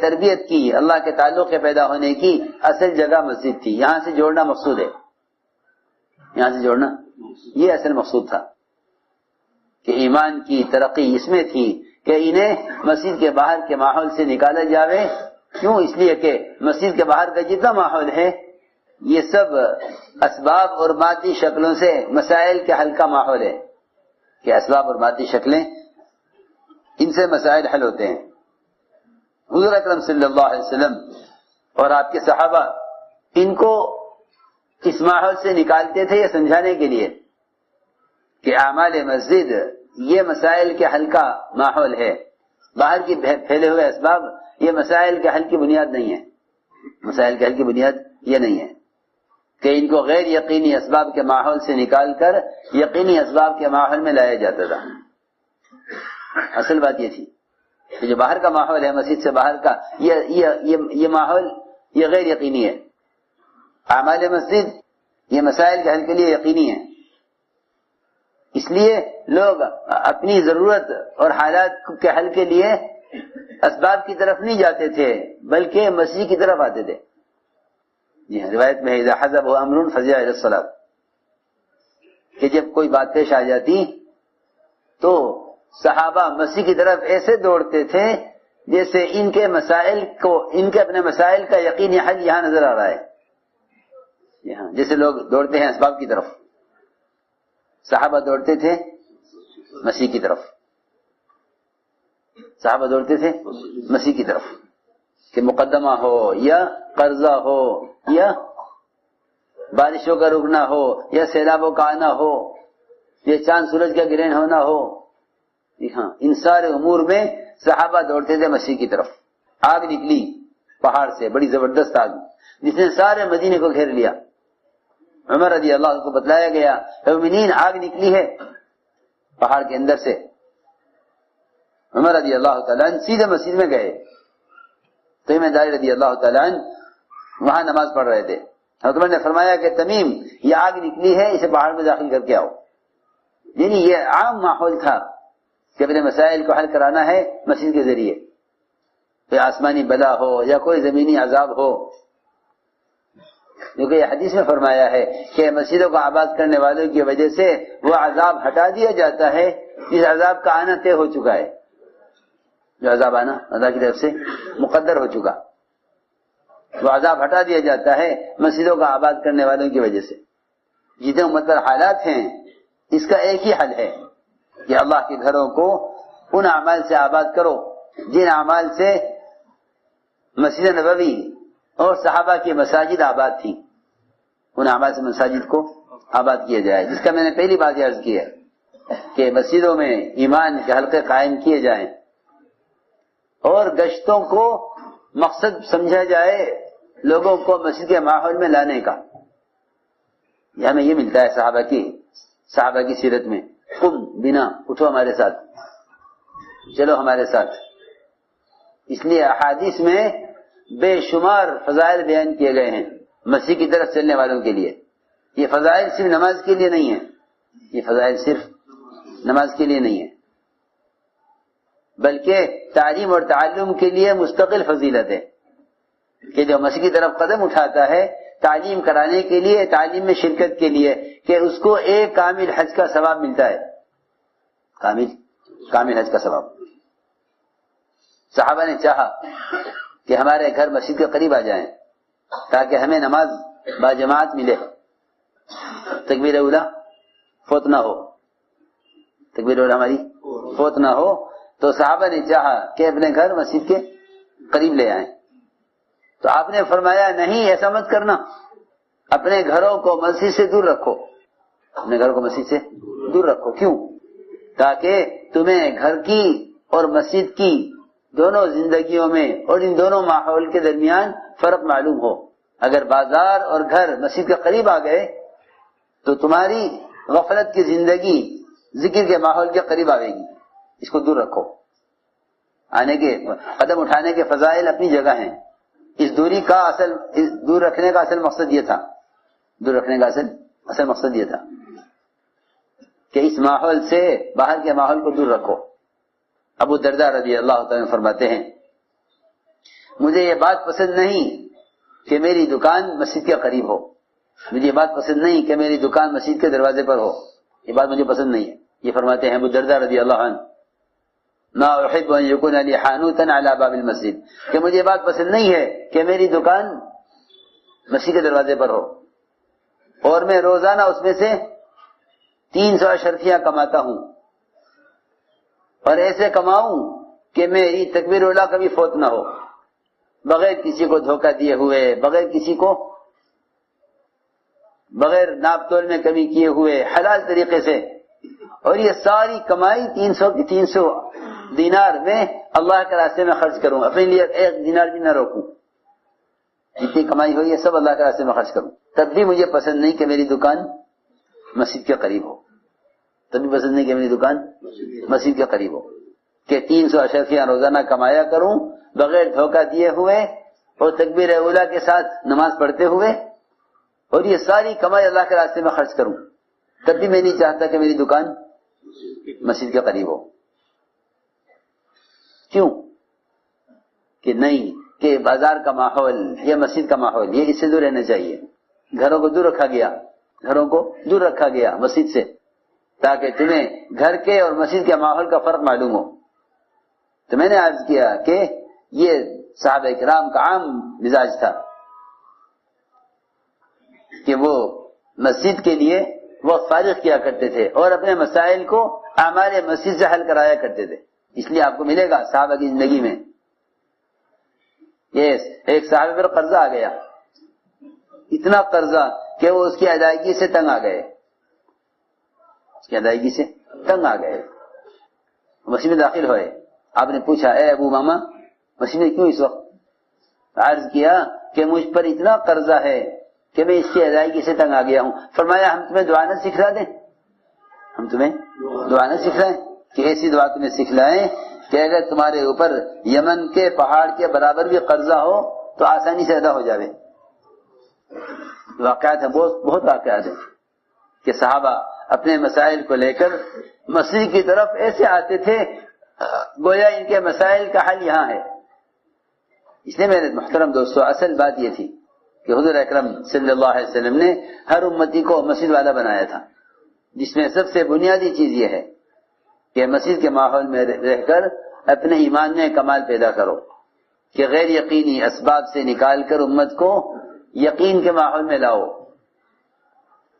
تربیت کی، اللہ کے تعلق کے پیدا ہونے کی اصل جگہ مسجد تھی. یہاں سے جوڑنا مقصود ہے، یہاں سے جوڑنا یہ اصل مقصود تھا کہ ایمان کی ترقی اس میں تھی کہ انہیں مسجد کے باہر کے ماحول سے نکالا جاوے. کیوں؟ اس لیے کہ مسجد کے باہر کا جتنا ماحول ہے یہ سب اسباب اور مادی شکلوں سے مسائل کے حل کا ماحول ہے، کہ اسباب اور مادی شکلیں ان سے مسائل حل ہوتے ہیں. حضور اکرم صلی اللہ علیہ وسلم اور آپ کے صحابہ ان کو اس ماحول سے نکالتے تھے یہ سمجھانے کے لیے کہ اعمال مسجد یہ مسائل کے حل کا ماحول ہے. باہر کی پھیلے ہوئے اسباب یہ مسائل کے حل کی بنیاد نہیں ہے، مسائل کے حل کی بنیاد یہ نہیں ہے کہ ان کو غیر یقینی اسباب کے ماحول سے نکال کر یقینی اسباب کے ماحول میں لایا جاتا تھا. اصل بات یہ تھی کہ جو باہر کا ماحول ہے مسجد سے باہر کا یہ ماحول یہ غیر یقینی ہے. اعمال مسجد یہ مسائل کے حل کے لیے یقینی ہے. اس لیے لوگ اپنی ضرورت اور حالات کے حل کے لیے اسباب کی طرف نہیں جاتے تھے بلکہ مسجد کی طرف آتے تھے. جی ہاں، روایت میں اذا حزب امر فزع الى الصلاۃ کہ جب کوئی بات پیش آ جاتی تو صحابہ مسجد کی طرف ایسے دوڑتے تھے جیسے ان کے اپنے مسائل کا یقینی حل یہاں نظر آ رہا ہے. یہاں جیسے لوگ دوڑتے ہیں اسباب کی طرف، صحابہ دوڑتے تھے مسیح کی طرف. صحابہ دوڑتے تھے مسیح کی طرف کہ مقدمہ ہو یا قرضہ ہو یا بارشوں کا رکنا ہو یا سیلابوں کا آنا ہو یا چاند سورج کا گرہن ہونا ہو. ہاں، ان سارے امور میں صحابہ دوڑتے تھے مسیح کی طرف. آگ نکلی پہاڑ سے، بڑی زبردست آگ جس نے سارے مدینے کو گھیر لیا. عمر رضی اللہ عنہ کو بتلایا گیا مومنین آگ نکلی ہے پہاڑ کے اندر سے. عمر رضی اللہ تعالیٰ عنہ سیدھے مسجد میں گئے. تمیم داری رضی اللہ تعالیٰ عنہ وہاں نماز پڑھ رہے تھے. حضرت نے فرمایا کہ تمیم یہ آگ نکلی ہے اسے پہاڑ میں داخل کر کے آؤ. یعنی یہ عام ماحول تھا کہ اپنے مسائل کو حل کرانا ہے مسجد کے ذریعے، کوئی آسمانی بلا ہو یا کوئی زمینی عذاب ہو. کیونکہ یہ حدیث میں فرمایا ہے کہ مسجدوں کو آباد کرنے والوں کی وجہ سے وہ عذاب ہٹا دیا جاتا ہے جس عذاب کا آنا طے ہو چکا ہے، جو عذاب آنا اللہ کی طرف سے مقدر ہو چکا، وہ عذاب ہٹا دیا جاتا ہے مسجدوں کا آباد کرنے والوں کی وجہ سے. جتنے امت پر حالات ہیں اس کا ایک ہی حل ہے کہ اللہ کے گھروں کو ان اعمال سے آباد کرو جن اعمال سے مسجد نبوی اور صحابہ کی مساجد آباد تھی. ان اعمال سے مساجد کو آباد کیا جائے، جس کا میں نے پہلی بات عرض کی ہے کہ مسجدوں میں ایمان کے حلقے قائم کیے جائیں اور گشتوں کو مقصد سمجھا جائے لوگوں کو مسجد کے ماحول میں لانے کا. یہ ہمیں یہ ملتا ہے صحابہ کی سیرت میں. قم بنا، اٹھو ہمارے ساتھ، چلو ہمارے ساتھ. اس لیے احادیث میں بے شمار فضائل بیان کیے گئے ہیں مسیح کی طرف چلنے والوں کے لیے. یہ فضائل صرف نماز کے لیے نہیں ہے، یہ فضائل صرف نماز کے لیے نہیں ہے بلکہ تعلیم اور تعلم کے لیے مستقل فضیلت ہے کہ جو مسیح کی طرف قدم اٹھاتا ہے تعلیم کرانے کے لیے، تعلیم میں شرکت کے لیے، کہ اس کو ایک کامل حج کا ثواب ملتا ہے. کامل حج کا ثواب. صحابہ نے چاہا کہ ہمارے گھر مسجد کے قریب آ جائیں تاکہ ہمیں نماز باجماعت ملے، تکبیر اولا فوت نہ ہو، تکبیر اولا ہماری فوت نہ ہو. تو صحابہ نے چاہا کہ اپنے گھر مسجد کے قریب لے آئیں. تو آپ نے فرمایا نہیں، ایسا مت کرنا، اپنے گھروں کو مسجد سے دور رکھو، اپنے گھروں کو مسجد سے دور رکھو. کیوں؟ تاکہ تمہیں گھر کی اور مسجد کی دونوں زندگیوں میں اور ان دونوں ماحول کے درمیان فرق معلوم ہو. اگر بازار اور گھر مسجد کے قریب آ گئے تو تمہاری غفلت کی زندگی ذکر کے ماحول کے قریب آئے گی. اس کو دور رکھو. آنے کے قدم اٹھانے کے فضائل اپنی جگہ ہیں. اس دوری کا دور رکھنے کا اصل مقصد یہ تھا، دور رکھنے کا اصل مقصد یہ تھا کہ اس ماحول سے باہر کے ماحول کو دور رکھو. ابو درداء رضی اللہ تعالیٰ فرماتے ہیں مجھے یہ بات پسند نہیں کہ میری دکان مسجد کے قریب ہو، مجھے یہ بات پسند نہیں کہ میری دکان مسجد کے دروازے پر ہو، یہ بات مجھے پسند نہیں ہے. یہ فرماتے ہیں ابو الدرداء رضی اللہ عنہ، ما احب ان یکون لی حانوتا علی باب المسجد، کہ مجھے یہ بات پسند نہیں ہے کہ میری دکان مسجد کے دروازے پر ہو اور میں روزانہ اس میں سے 300 اشرفیاں کماتا ہوں، اور ایسے کماؤں کہ میری تکبیر اولا کبھی فوت نہ ہو، بغیر کسی کو دھوکہ دیے ہوئے، بغیر کسی کو، بغیر ناپ تول میں کمی کیے ہوئے، حلال طریقے سے. اور یہ ساری کمائی 300 کی 300 دینار میں اللہ کے راستے میں خرچ کروں، اپنے لیے 1 دینار بھی نہ روکوں، جتنی کمائی ہوئی ہے سب اللہ کے راستے میں خرچ کروں. تب بھی مجھے پسند نہیں کہ میری دکان مسجد کے قریب ہو، تب بھی پسند نہیں کہ میری دکان مسجد کے قریب ہو، کہ 300 اشرفیاں روزانہ کمایا کروں بغیر دھوکہ دیے ہوئے اور تکبیر اولا کے ساتھ نماز پڑھتے ہوئے، اور یہ ساری کمائی اللہ کے راستے میں خرچ کروں، تب بھی میں نہیں چاہتا کہ میری دکان مسجد کے قریب ہو. کیوں؟ کہ نہیں، کہ بازار کا ماحول یا مسجد کا ماحول یہ اس سے دور رہنا چاہیے. گھروں کو دور رکھا گیا، گھروں کو دور رکھا گیا مسجد سے، تاکہ تمہیں گھر کے اور مسجد کے ماحول کا فرق معلوم ہو. تو میں نے عرض کیا کہ یہ صحابہ کرام کا عام مزاج تھا کہ وہ مسجد کے لیے وقت فارغ کیا کرتے تھے اور اپنے مسائل کو اعمال مسجد سے حل کرایا کرتے تھے. اس لیے آپ کو ملے گا صحابہ کی زندگی میں یہ ایک صحابہ پر قرضہ آ گیا، اتنا قرضہ کہ وہ اس کی ادائیگی سے تنگ آ گئے، اس کی ادائیگی سے تنگ آ گئے. مسجد میں داخل ہوئے، آپ نے پوچھا اے ابو ماما مسجد میں کیوں اس وقت؟ عرض کیا کہ مجھ پر اتنا قرضہ ہے کہ میں اس کی ادائیگی سے تنگ آ گیا ہوں. فرمایا ہم تمہیں دعا نہ سکھلا دیں، ہم تمہیں دعا نہ سکھلائیں، کہ ایسی دعا تمہیں سکھلائیں کہ اگر تمہارے اوپر یمن کے پہاڑ کے برابر بھی قرضہ ہو تو آسانی سے ادا ہو جاوے. واقعات ہیں، بہت واقعات ہیں کہ صحابہ اپنے مسائل کو لے کر مسجد کی طرف ایسے آتے تھے گویا ان کے مسائل کا حل یہاں ہے. اس لیے میرے محترم دوستو اصل بات یہ تھی کہ حضور اکرم صلی اللہ علیہ وسلم نے ہر امتی کو مسجد والا بنایا تھا، جس میں سب سے بنیادی چیز یہ ہے کہ مسجد کے ماحول میں رہ کر اپنے ایمان میں کمال پیدا کرو، کہ غیر یقینی اسباب سے نکال کر امت کو یقین کے ماحول میں لاؤ.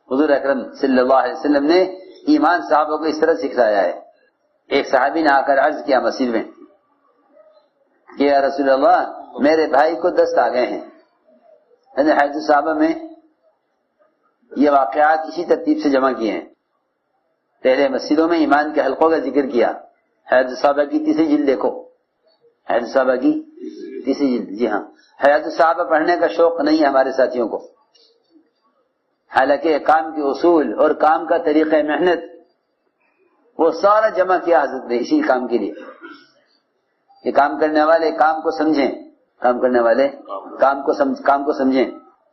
حضور اکرم صلی اللہ علیہ وسلم نے ایمان صحابہ کو اس طرح سکھلایا ہے. ایک صحابی نے آ کر عرض کیا مسجد میں کہ یا رسول اللہ میرے بھائی کو دست آ گئے ہیں. حدیث صحابہ میں یہ واقعات اسی ترتیب سے جمع کیے ہیں. پہلے مسجدوں میں ایمان کے حلقوں کا ذکر کیا. حیات الصحابہ کی 3 جلد دیکھو، حیات الصحابہ کی 3 جلد. جی ہاں، حیات الصحابہ پڑھنے کا شوق نہیں ہے ہمارے ساتھیوں کو، حالانکہ کام کے اصول اور کام کا طریقہ محنت وہ سارا جمع کیا حضرت نے اسی کام کے لیے کہ کام کرنے والے کام کو سمجھیں، کام کرنے والے کام کو سمجھیں.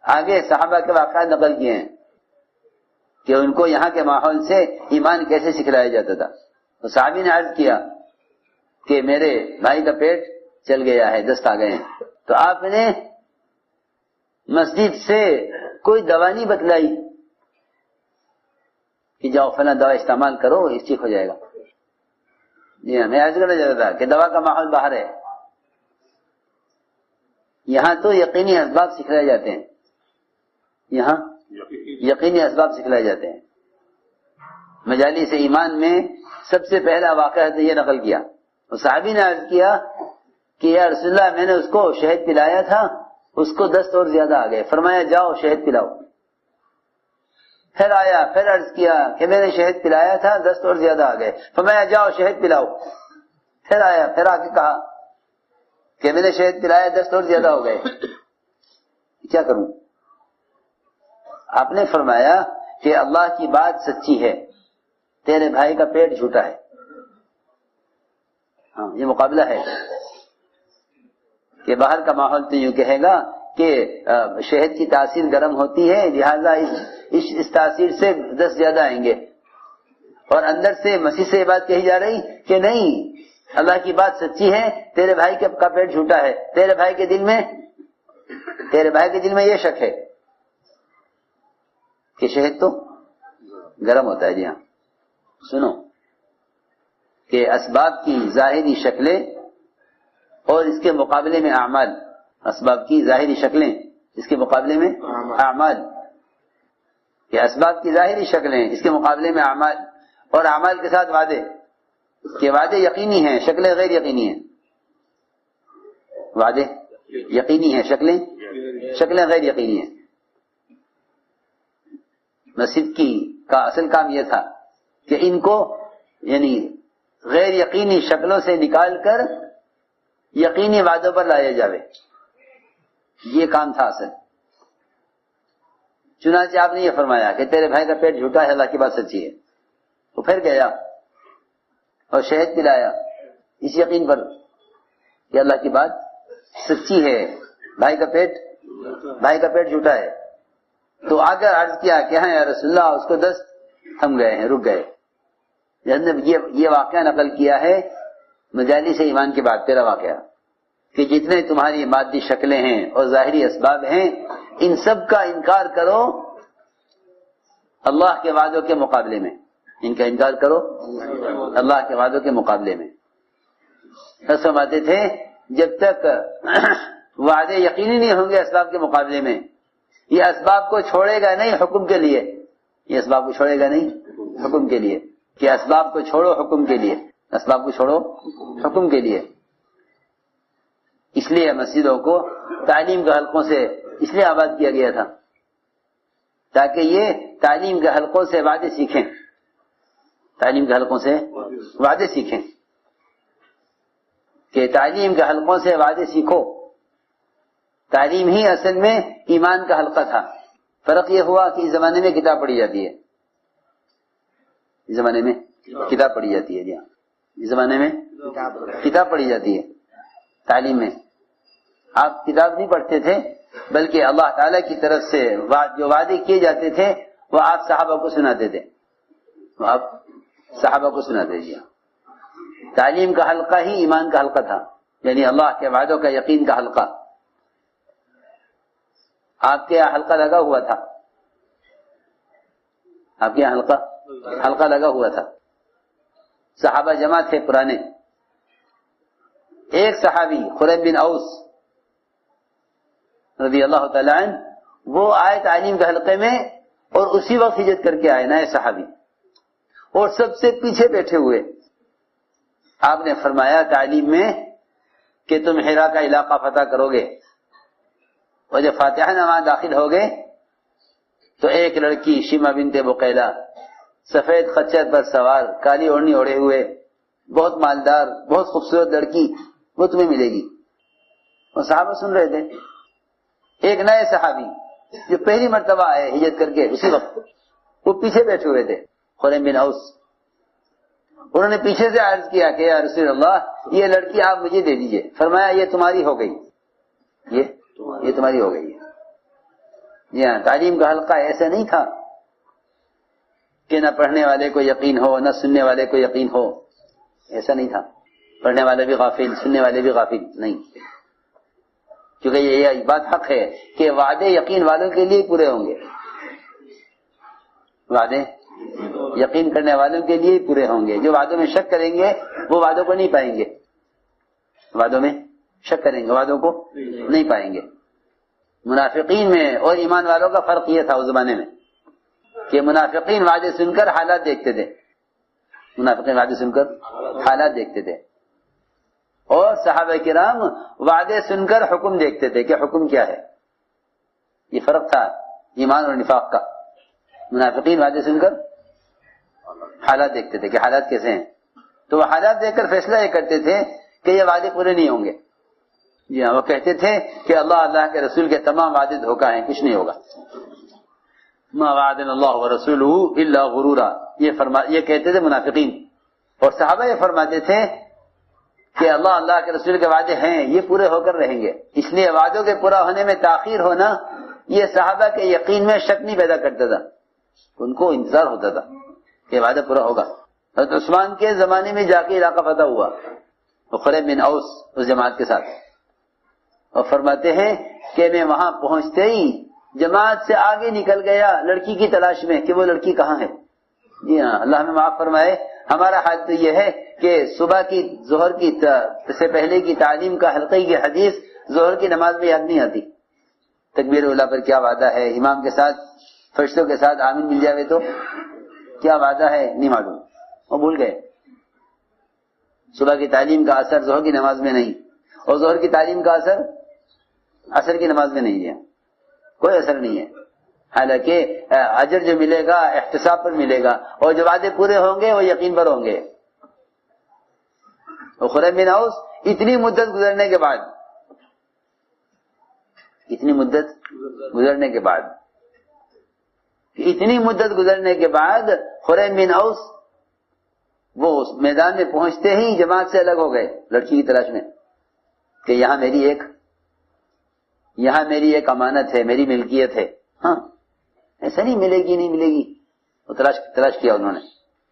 آگے صحابہ کے واقعات نقل کیے ہیں کہ ان کو یہاں کے ماحول سے ایمان کیسے سکھلایا جاتا تھا. تو صحابی نے عرض کیا کہ میرے بھائی کا پیٹ چل گیا ہے، دست آ گئے ہیں. تو آپ نے مسجد سے کوئی دوا نہیں بتلائی کہ جاؤ فلاں دوا استعمال کرو اس ٹھیک ہو جائے گا. جی ہاں، میں عرض کرنا چاہتا تھا کہ دوا کا ماحول باہر ہے، یہاں تو یقینی اسباب سکھلائے جاتے ہیں، یہاں یقینی اسباب سکھلائے جاتے ہیں. مجالس ایمان میں سب سے پہلا واقعہ یہ نقل کیا. صحابی نے عرض کیا کہ یا رسول اللہ میں نے اس کو شہد پلایا تھا، اس کو دست اور زیادہ آ گئے. فرمایا جاؤ شہد پلاؤ. پھر آیا، پھر عرض کیا کہ میں نے شہد پلایا تھا، دست اور زیادہ آ گئے. فرمایا جاؤ شہد پلاؤ. پھر آیا، پھر آ کے کہا کہ میں نے شہد پلایا، دست اور زیادہ ہو گئے، کیا کروں؟ آپ نے فرمایا کہ اللہ کی بات سچی ہے، تیرے بھائی کا پیٹ جھوٹا ہے. ہاں، یہ مقابلہ ہے کہ باہر کا ماحول تو یوں کہے گا کہ شہد کی تاثیر گرم ہوتی ہے لہذا اس تاثیر سے 10 زیادہ آئیں گے، اور اندر سے مسیح سے یہ بات کہی جا رہی کہ نہیں، اللہ کی بات سچی ہے، تیرے بھائی کا پیٹ جھوٹا ہے، تیرے بھائی کے دل میں یہ شک ہے کہ شہد تو گرم ہوتا ہے۔ جی ہاں، سنو کہ اسباب کی ظاہری شکلیں اور اس کے مقابلے میں اعمال، اسباب کی ظاہری شکلیں اس کے مقابلے میں اعمال، کہ اسباب کی ظاہری شکلیں اس کے مقابلے میں اعمال، اور اعمال کے ساتھ وعدے، کہ وعدے یقینی ہیں، شکلیں غیر یقینی ہیں۔ وعدے یقینی ہیں، شکلیں غیر یقینی ہیں۔ مسجد کا اصل کام یہ تھا کہ ان کو یعنی غیر یقینی شکلوں سے نکال کر یقینی وعدوں پر لایا جاوے، یہ کام تھا اصل۔ چنانچہ آپ نے یہ فرمایا کہ تیرے بھائی کا پیٹ جھوٹا ہے، اللہ کی بات سچی ہے۔ تو پھر گیا اور شہد پلایا اس یقین پر کہ اللہ کی بات سچی ہے، بھائی کا پیٹ جھوٹا ہے۔ تو آ کر عرض کیا کہ ہاں یا رسول اللہ، اس کو دست تھم گئے ہیں، رک گئے۔ یہ واقعہ نقل کیا ہے مجالس ایمان کے بعد، تیرا واقعہ، کہ جتنے تمہاری مادی شکلیں ہیں اور ظاہری اسباب ہیں، ان سب کا انکار کرو اللہ کے وعدوں کے مقابلے میں، ان کا انکار کرو اللہ کے وعدوں کے مقابلے میں۔ فرماتے تھے جب تک وعدے یقینی نہیں ہوں گے اسباب کے مقابلے میں، یہ اسباب کو چھوڑے گا نہیں حکم کے لیے، یہ اسباب کو چھوڑے گا نہیں حکم کے لیے، کہ اسباب کو چھوڑو حکم کے لیے، اسباب کو چھوڑو حکم کے لیے۔ اس لیے مسجدوں کو تعلیم کے حلقوں سے اس لیے آباد کیا گیا تھا تاکہ یہ تعلیم کے حلقوں سے وعدے سیکھیں، تعلیم کے حلقوں سے وعدے سیکھیں، کہ تعلیم کے حلقوں سے وعدے سیکھو۔ تعلیم ہی اصل میں ایمان کا حلقہ تھا۔ فرق یہ ہوا کہ اس زمانے میں کتاب پڑھی جاتی ہے، اس زمانے میں کتاب پڑھی جاتی ہے۔ جی ہاں، اس زمانے میں کتاب پڑھی جاتی ہے تعلیم میں۔ آپ کتاب نہیں پڑھتے تھے، بلکہ اللہ تعالیٰ کی طرف سے جو وعدے کیے جاتے تھے وہ آپ صحابہ کو سناتے تھے، جی ہاں۔ تعلیم کا حلقہ ہی ایمان کا حلقہ تھا، یعنی اللہ کے وعدوں کا یقین کا حلقہ۔ آپ کے یہاں حلقہ لگا ہوا تھا، آپ کے یہاں حلقہ لگا ہوا تھا، صحابہ جمع تھے پرانے۔ ایک صحابی خریم بن اوس رضی اللہ تعالیٰ عنہ، وہ آئے تعلیم کے حلقے میں اور اسی وقت ہجرت کر کے آئے، نئے صحابی، اور سب سے پیچھے بیٹھے ہوئے۔ آپ نے فرمایا تعلیم میں کہ تم حرا کا علاقہ فتح کرو گے، اور جب فاتحہ نماز داخل ہو گئے تو ایک لڑکی شیما بنت بقیلہ، سفید خچر پر سوار، کالی اوڑھنی اوڑھے ہوئے، بہت مالدار، بہت خوبصورت لڑکی، وہ تمہیں ملے گی۔ اور صحابہ سن رہے تھے۔ ایک نئے صحابی جو پہلی مرتبہ آئے ہجرت کر کے اسی وقت، وہ پیچھے بیٹھے ہوئے تھے، خریم بن اوس۔ انہوں نے پیچھے سے عرض کیا کہ یا رسول اللہ، یہ لڑکی آپ مجھے دے دیجئے۔ فرمایا یہ تمہاری ہو گئی، یہ تمہاری ہو گئی ہے۔ جی ہاں، تعلیم کا حلقہ ایسا نہیں تھا کہ نہ پڑھنے والے کو یقین ہو نہ سننے والے کو یقین ہو، ایسا نہیں تھا۔ پڑھنے والے بھی غافل، سننے والے بھی غافل نہیں، کیونکہ یہ بات حق ہے کہ وعدے یقین والوں کے لیے پورے ہوں گے، وعدے یقین کرنے والوں کے لیے پورے ہوں گے۔ جو وعدوں میں شک کریں گے وہ وعدوں کو نہیں پائیں گے، وعدوں میں شک کریں گے وعدوں کو نہیں پائیں گے۔ منافقین میں اور ایمان والوں کا فرق یہ تھا اس زمانے میں کہ منافقین وعدے سن کر حالات دیکھتے تھے، منافقین وعدے سن کر حالات دیکھتے تھے، اور صحابہ کرام وعدے سن کر حکم دیکھتے تھے کہ حکم کیا ہے۔ یہ فرق تھا ایمان اور نفاق کا۔ منافقین وعدے سن کر حالات دیکھتے تھے کہ حالات کیسے ہیں، تو وہ حالات دیکھ کر فیصلہ یہ کرتے تھے کہ یہ وعدے پورے نہیں ہوں گے۔ جی ہاں، وہ کہتے تھے کہ اللہ کے رسول کے تمام وعدے دھوکہ ہیں، کچھ نہیں ہوگا۔ ما وعدنا اللہ ورسولہ الا غرورا، یہ کہتے تھے منافقین، اور صحابہ یہ فرماتے تھے کہ اللہ کے رسول کے وعدے ہیں، یہ پورے ہو کر رہیں گے۔ اس لیے وعدوں کے پورا ہونے میں تاخیر ہونا یہ صحابہ کے یقین میں شک نہیں پیدا کرتا تھا، ان کو انتظار ہوتا تھا کہ وعدہ پورا ہوگا۔ حضرت عثمان کے زمانے میں جا کے علاقہ فتح ہوا، خریم بن اوس اس جماعت کے ساتھ، اور فرماتے ہیں کہ میں وہاں پہنچتے ہی جماعت سے آگے نکل گیا لڑکی کی تلاش میں کہ وہ لڑکی کہاں ہے۔ جی ہاں، اللہ ہمیں معاف فرمائے، ہمارا حال تو یہ ہے کہ صبح کی ظہر کی سے پہلے کی تعلیم کا حلقے کی حدیث ظہر کی نماز میں یاد نہیں آتی۔ تکبیر اولیٰ پر کیا وعدہ ہے، امام کے ساتھ فرشتوں کے ساتھ آمین مل جاوے تو کیا وعدہ ہے نہیں معلوم، وہ بھول گئے۔ صبح کی تعلیم کا اثر ظہر کی نماز میں نہیں، اور ظہر کی تعلیم کا اثر عصر کی نماز میں نہیں ہے، کوئی اثر نہیں ہے۔ حالانکہ اجر جو ملے گا احتساب پر ملے گا، اور جو وعدے پورے ہوں گے وہ یقین پر ہوں گے۔ خریم بن اوس اتنی مدت گزرنے کے بعد، اتنی مدت گزرنے کے بعد خریم بن اوس وہ اس میدان میں پہنچتے ہی جماعت سے الگ ہو گئے لڑکی کی تلاش میں کہ یہاں میری ایک امانت ہے، میری ملکیت ہے، ہاں ایسا نہیں ملے گی، وہ تلاش کیا انہوں نے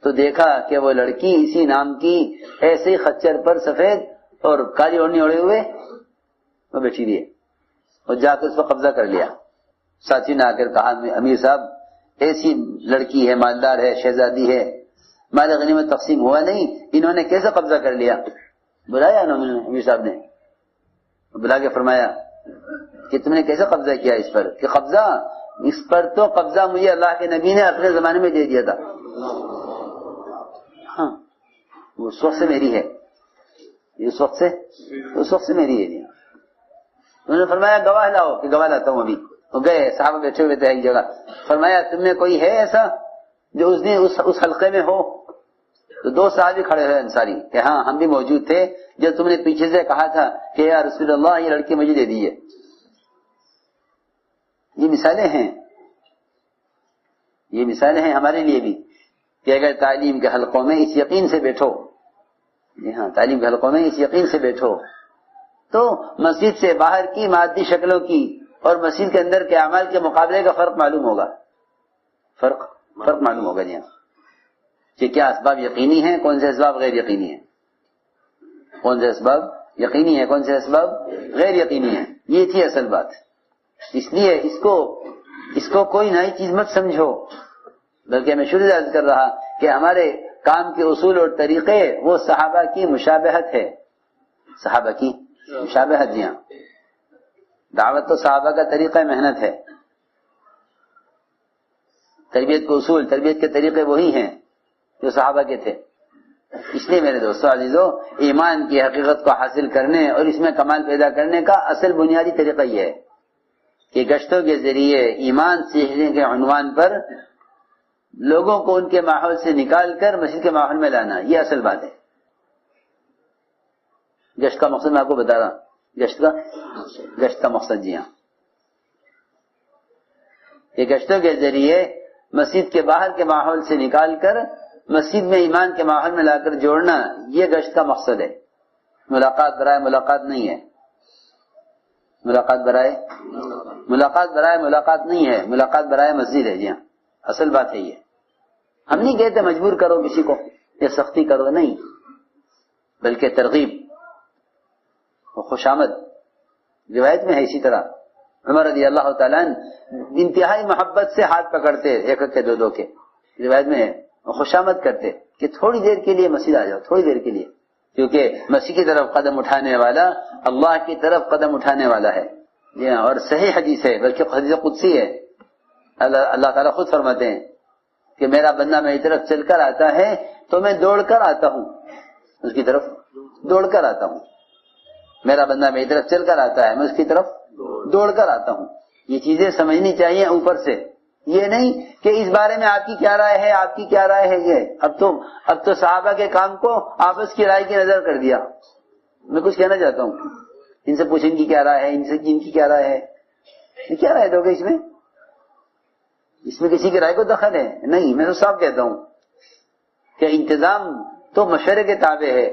تو دیکھا کہ وہ لڑکی اسی نام کی ایسے ہی خچر پر سفید اور کالی اوڑھنی اوڑھے ہوئے وہ بیٹھی ہوئی ہے، اور جا کے اس پر قبضہ کر لیا۔ ساتھی نے آ کر کہا امیر صاحب ایسی لڑکی ہے، مالدار ہے، شہزادی ہے، مال غنیمت تقسیم ہوا نہیں، انہوں نے کیسے قبضہ کر لیا؟ بلایا انہوں نے، امیر صاحب نے بلا کے فرمایا کہ تم نے کیسے قبضہ کیا اس پر؟ کہ اس پر تو قبضہ مجھے اللہ کے نبی نے اپنے زمانے میں دے دیا تھا، ہاں وہ اس وقت سے میری ہے، اس وقت سے میری ہے۔ انہوں نے فرمایا گواہ لاؤ، کہ گواہ لاتا ہوں ابھی۔ وہ گئے، صحابہ بیٹھے ہوئے تھے ایک جگہ، فرمایا تم میں کوئی ہے ایسا جو اس دن اس حلقے میں ہو؟ تو دو صحابی کھڑے ہوئے انصاری کہ ہاں ہم بھی موجود تھے جب تم نے پیچھے سے کہا تھا کہ یا رسول اللہ یہ لڑکی مجھے دے دیجیے۔ یہ مثالیں ہیں ہمارے لیے بھی کہ اگر تعلیم کے حلقوں میں اس یقین سے بیٹھو، جی ہاں تعلیم کے حلقوں میں اس یقین سے بیٹھو تو مسجد سے باہر کی مادی شکلوں کی اور مسجد کے اندر کے اعمال کے مقابلے کا فرق معلوم ہوگا، فرق معلوم ہوگا جی ہاں، کہ کیا اسباب یقینی ہیں، کون سے اسباب غیر یقینی ہیں، کون سے اسباب یقینی ہیں، کون سے اسباب غیر یقینی ہیں۔ یہ تھی اصل بات۔ اس لیے اس کو کوئی نئی چیز مت سمجھو، بلکہ میں شروع سے عرض کر رہا کہ ہمارے کام کے اصول اور طریقے وہ صحابہ کی مشابہت ہے، صحابہ کی مشابہت، جی ہاں دعوت تو صحابہ کا طریقہ محنت ہے، تربیت کے اصول، تربیت کے طریقے وہی ہیں جو صحابہ کے تھے۔ اس لیے میرے دوستو عزیزو، ایمان کی حقیقت کو حاصل کرنے اور اس میں کمال پیدا کرنے کا اصل بنیادی طریقہ یہ ہے کہ گشتوں کے ذریعے ایمان سیکھنے کے عنوان پر لوگوں کو ان کے ماحول سے نکال کر مسجد کے ماحول میں لانا، یہ اصل بات ہے۔ گشت کا مقصد میں آپ کو بتا رہا ہوں، گشت کا مقصد جی ہاں، کہ گشتوں کے ذریعے مسجد کے باہر کے ماحول سے نکال کر مسجد میں ایمان کے ماحول میں لا کر جوڑنا، یہ گشت کا مقصد ہے۔ ملاقات برائے ملاقات نہیں ہے، ملاقات برائے ملاقات نہیں ہے، ملاقات برائے مسجد ہے، جی ہاں اصل بات ہے یہ۔ ہم نہیں کہتے مجبور کرو کسی کو یا سختی کرو، نہیں، بلکہ ترغیب و خوشامد۔ روایت میں ہے اسی طرح عمر رضی اللہ تعالیٰ انتہائی محبت سے ہاتھ پکڑتے ایک کے دو کے، روایت میں ہے، خوشامد کرتے کہ تھوڑی دیر کے لیے مسجد آ جاؤ، تھوڑی دیر کے لیے، کیونکہ مسیح کی طرف قدم اٹھانے والا اللہ کی طرف قدم اٹھانے والا ہے، جی ہاں، اور صحیح حدیث ہے، بلکہ حدیث قدسی ہے۔ اللہ تعالیٰ خود فرماتے ہیں کہ میرا بندہ میری طرف چل کر آتا ہے تو میں دوڑ کر آتا ہوں، اس کی طرف دوڑ کر آتا ہوں۔ میرا بندہ میری طرف چل کر آتا ہے، میں اس کی طرف دوڑ کر آتا ہوں۔ یہ چیزیں سمجھنی چاہیے اوپر سے، یہ نہیں کہ اس بارے میں آپ کی کیا رائے ہے، آپ کی کیا رائے ہے۔ یہ اب تو صحابہ کے کام کو آپس کی رائے کی نظر کر دیا۔ میں کچھ کہنا چاہتا ہوں، ان سے پوچھیں ان کی کیا رائے ہے، ان کی کیا رائے ہے، کیا رائے دو گے اس میں کسی کی رائے کو دخل ہے نہیں۔ میں تو صاف کہتا ہوں کہ انتظام تو مشورے کے تابع ہے،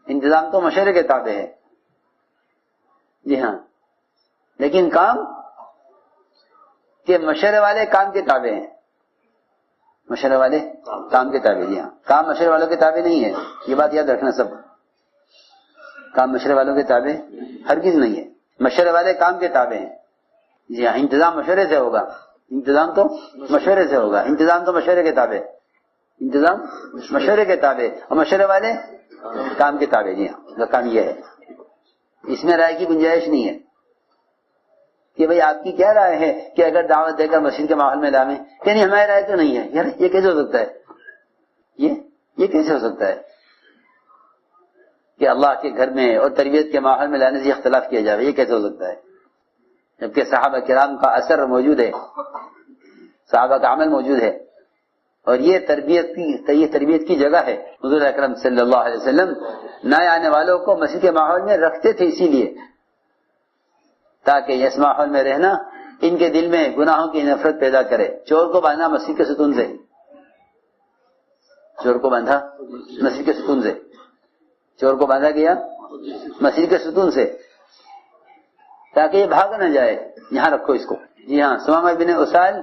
انتظام تو مشورے کے تابع ہے، جی ہاں، لیکن کام کہ مشورے والے کام کے تابع ہیں، مشورے والے کام کے تابع، جی ہاں، کام مشورے والوں کے تابع نہیں ہے، یہ بات یاد رکھنا سب۔ کام مشورے والوں کے تابع ہرگز نہیں ہے، مشورے والے کام کے تابع ہیں. جی ہاں، انتظام مشورے سے ہوگا، انتظام تو مشورے سے ہوگا، انتظام تو مشورے کے تابع، انتظام مشورے کے تابع، اور مشورے والے کام کے تابع. جی ہاں، کام یہ ہے، اس میں رائے کی گنجائش نہیں ہے کہ بھئی آپ کی کیا رائے ہے کہ اگر دعوت دے کر مسجد کے ماحول میں لاویں، کہ نہیں ہماری رائے تو نہیں ہے. یار یہ کیسے ہو سکتا ہے؟ یہ کیسے ہو سکتا ہے کہ اللہ کے گھر میں اور تربیت کے ماحول میں لانے سے اختلاف کیا جائے؟ یہ کیسے ہو سکتا ہے جبکہ صحابہ کرام کا اثر موجود ہے، صحابہ کا عمل موجود ہے، اور یہ تربیت کی جگہ ہے. حضور اکرم صلی اللہ علیہ وسلم نئے آنے والوں کو مسجد کے ماحول میں رکھتے تھے اسی لیے تاکہ اس ماحول میں رہنا ان کے دل میں گناہوں کی نفرت پیدا کرے. چور کو باندھا مسجد کے ستون سے، چور کو باندھا مسجد کے ستون سے، چور کو باندھا گیا مسجد کے ستون سے تاکہ یہ بھاگ نہ جائے. یہاں رکھو اس کو. جی ہاں، سمامہ بن اسال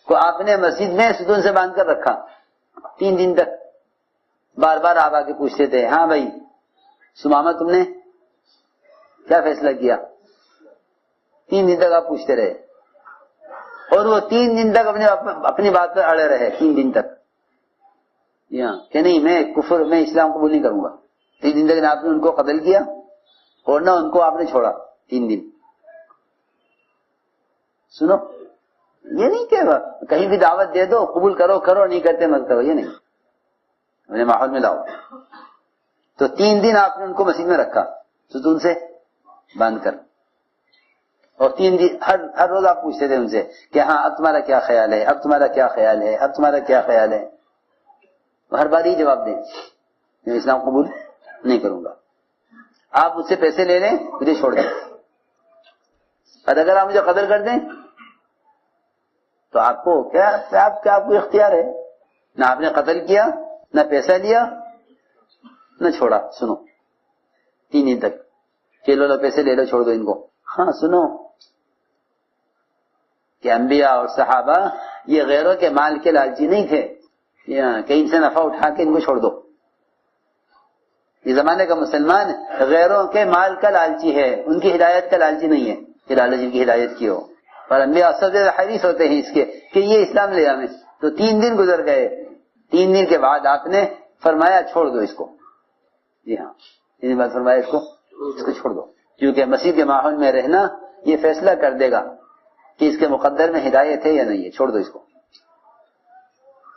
کو آپ نے مسجد میں ستون سے باندھ کر رکھا 3 دن تک. بار بار آپ آ کے پوچھتے تھے، ہاں بھائی سمامہ تم نے کیا فیصلہ کیا؟ 3 دن تک آپ پوچھتے رہے، اور وہ 3 دن تک اپنی بات پر اڑے رہے. 3 دن تک جی ہاں، کہ نہیں میں اسلام قبول نہیں کروں گا. 3 دن تک آپ نے ان کو قتل کیا اور نہ ان کو آپ نے چھوڑا 3 دن. سنو، یہ نہیں کہ کہیں بھی دعوت دے دو قبول کرو نہیں کرتے مت کرو، یہ نہیں، اپنے ماحول میں لاؤ. تو 3 دن آپ نے ان کو مسجد میں رکھا ستون سے باندھ کر، اور 3 دن ہر روز آپ پوچھتے تھے ان سے کہ ہاں اب تمہارا کیا خیال ہے، اب تمہارا کیا خیال ہے، اب تمہارا کیا خیال ہے. ہر بار ہی جواب دیں میں اسلام قبول نہیں کروں گا. آپ مجھ سے پیسے لے لیں مجھے چھوڑ دیں، اور اگر آپ مجھے قتل کر دیں تو آپ کو کیا آپ کو اختیار ہے. نہ آپ نے قتل کیا، نہ پیسہ لیا، نہ چھوڑا. سنو 3 دن تک کہ لو پیسے لے لو چھوڑ دو ان کو. ہاں سنو کہ انبیاء اور صحابہ یہ غیروں کے مال کے لالچی نہیں تھے کہ ان سے نفع اٹھا کے ان کو چھوڑ دو. یہ زمانے کا مسلمان غیروں کے مال کا لالچی ہے، ان کی ہدایت کا لالچی نہیں ہے کہ لالچ ان کی ہدایت کی ہو. اور انبیاء سب سے حریص ہوتے ہیں اس کے کہ یہ اسلام لے آئیں. تو 3 دن گزر گئے، 3 دن کے بعد آپ نے فرمایا چھوڑ دو اس کو. جی ہاں، 3 دن بعد فرمایا اس کو چھوڑ دو، کیونکہ مسجد کے ماحول میں رہنا یہ فیصلہ کر دے گا کہ اس کے مقدر میں ہدایت ہے یا نہیں ہے. چھوڑ دو اس کو.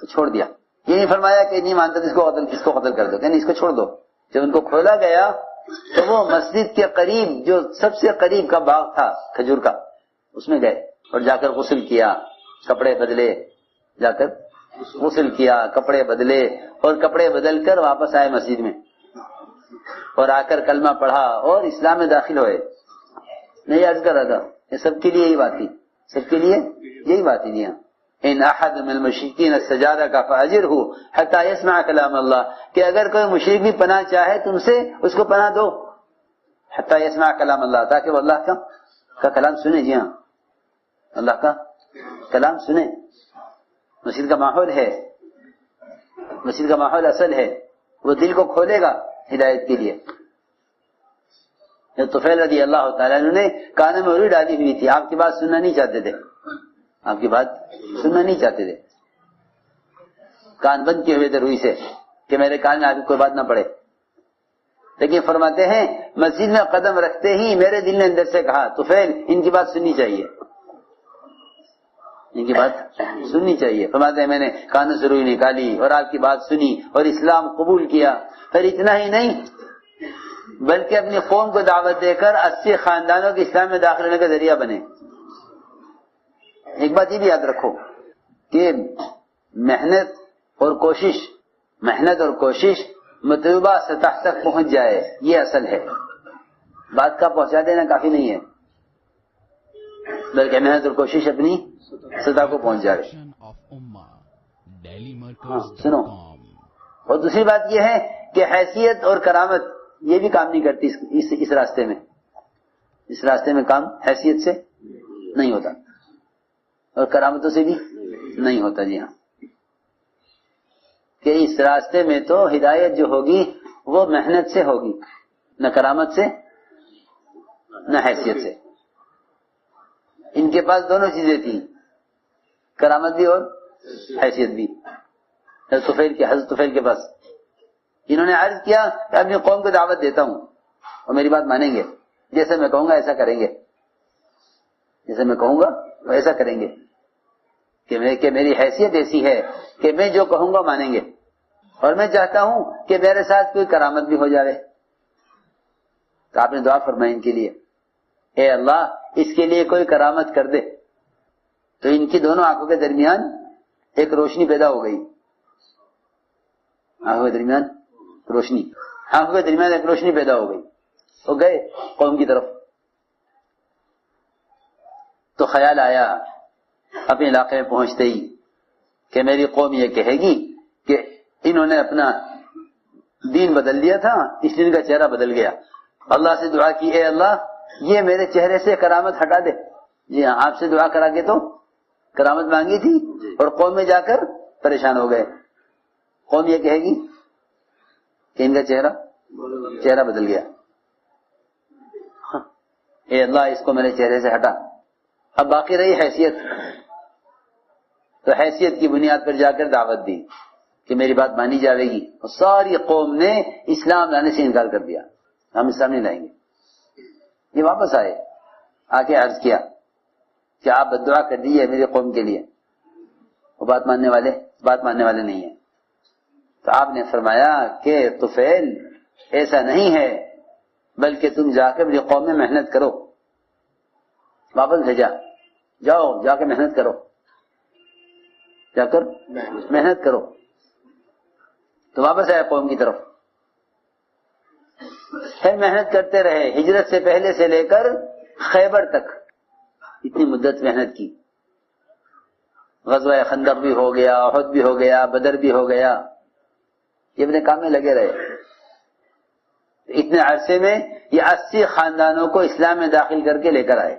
تو چھوڑ دیا. یہ نہیں فرمایا کہ نہیں مانتا اس کو قتل کر دو، کہ نہیں اس کو چھوڑ دو. جب ان کو کھولا گیا تو وہ مسجد کے قریب جو سب سے قریب کا باغ تھا کھجور کا، اس میں گئے اور جا کر غسل کیا، کپڑے بدلے، جا کر غسل کیا، کپڑے بدلے، اور کپڑے بدل کر واپس آئے مسجد میں، اور آ کر کلمہ پڑھا اور اسلام میں داخل ہوئے. نہیں عرض کر رہا تھا یہ سب کے لیے یہی بات تھی، سب کے لیے یہی بات تھی. جی ہاں، ان احد من المشرکین استجارک فاجرہ حتی یسمع کلام اللہ، کہ اگر کوئی مشرک بھی پناہ چاہے تم سے اس کو پناہ دو حتی یسمع کلام اللہ، تاکہ وہ اللہ کا کلام سنے. جی ہاں، اللہ کا کلام سنے. مسجد کا ماحول ہے، مسجد کا ماحول اصل ہے، وہ دل کو کھولے گا ہدایت کے لیے. طفیل رضی اللہ تعالیٰ عنہ نے کان میں روئی ڈالی ہوئی تھی، آپ کی بات سننا نہیں چاہتے تھے، آپ کی بات سننا نہیں چاہتے تھے، کان بند کیے ہوئے تھے روئی سے کہ میرے کان میں آگے کوئی بات نہ پڑے. لیکن فرماتے ہیں مسجد میں قدم رکھتے ہی میرے دل نے اندر سے کہا طفیل ان کی بات سننی چاہیے، ان کی بات سننی چاہیے. فرماتے ہیں میں نے کانوں سے روئی نکالی اور آپ کی بات سنی اور اسلام قبول کیا. پھر اتنا ہی نہیں بلکہ اپنی قوم کو دعوت دے کر 80 خاندانوں کے اسلام میں داخل ہونے کا ذریعہ بنے. ایک بات یہ بھی یاد رکھو کہ محنت اور کوشش مطلوبہ سطح تک پہنچ جائے، یہ اصل ہے. بات کا پہنچا دینا کافی نہیں ہے، بلکہ محنت اور کوشش اپنی سطح کو پہنچ جائے. سنو، اور دوسری بات یہ ہے کہ حیثیت اور کرامت یہ بھی کام نہیں کرتی اس راستے میں. اس راستے میں کام حیثیت سے نہیں ہوتا اور کرامتوں سے بھی نہیں ہوتا. جی ہاں، کہ اس راستے میں تو ہدایت جو ہوگی وہ محنت سے ہوگی. نہ کرامت سے نہ حیثیت سے. ان کے پاس دونوں چیزیں تھیں، کرامت بھی اور حیثیت بھی. حضرت طفیل کے پاس انہوں نے عرض کیا کہ اپنی قوم کو دعوت دیتا ہوں اور میری بات مانیں گے، جیسے میں کہوں گا ایسا کریں گے، جیسے میں کہوں گا وہ ایسا کریں گے، کہ میری حیثیت ایسی ہے کہ میں جو کہوں گا مانیں گے، اور میں چاہتا ہوں کہ میرے ساتھ کوئی کرامت بھی ہو جائے. تو آپ نے دعا فرمائی ان کے لیے، اے اللہ اس کے لیے کوئی کرامت کر دے. تو ان کی دونوں آنکھوں کے درمیان ایک روشنی پیدا ہو گئی، آنکھوں کے درمیان روشنی، آنکھوں کے درمیان ایک روشنی پیدا ہو گئی. وہ گئے قوم کی طرف. تو خیال آیا اپنے علاقے میں پہنچتے ہی کہ میری قوم یہ کہے گی کہ انہوں نے اپنا دین بدل لیا تھا، اس لیے ان کا چہرہ بدل گیا. اللہ سے دعا کی، اے اللہ یہ میرے چہرے سے کرامت ہٹا دے. جی ہاں، آپ سے دعا کرا کے تو کرامت مانگی تھی اور قوم میں جا کر پریشان ہو گئے. قوم یہ کہے گی کہ ان کا چہرہ بدل گیا. اے اللہ اس کو میرے چہرے سے ہٹا. اب باقی رہی حیثیت، تو حیثیت کی بنیاد پر جا کر دعوت دی کہ میری بات مانی جاوے گی. اور ساری قوم نے اسلام لانے سے انکار کر دیا، ہم اسلام نہیں لائیں گے. یہ واپس آئے، آ کے عرض کیا کہ آپ بددعا کر دیجیے میری قوم کے لیے، وہ بات ماننے والے نہیں ہیں. تو آپ نے فرمایا کہ طفیل ایسا نہیں ہے، بلکہ تم جا کے میری قوم میں محنت کرو. واپس بھیجا، جاؤ جا کے محنت کرو، جا کر محنت کرو. تو واپس آیا قوم کی طرف. پھر محنت کرتے رہے، ہجرت سے پہلے سے لے کر خیبر تک اتنی مدت محنت کی. غزوہ خندق بھی ہو گیا، احد بھی ہو گیا، بدر بھی ہو گیا. یہ اپنے کام میں لگے رہے. اتنے عرصے میں یہ 80 خاندانوں کو اسلام میں داخل کر کے لے کر آئے.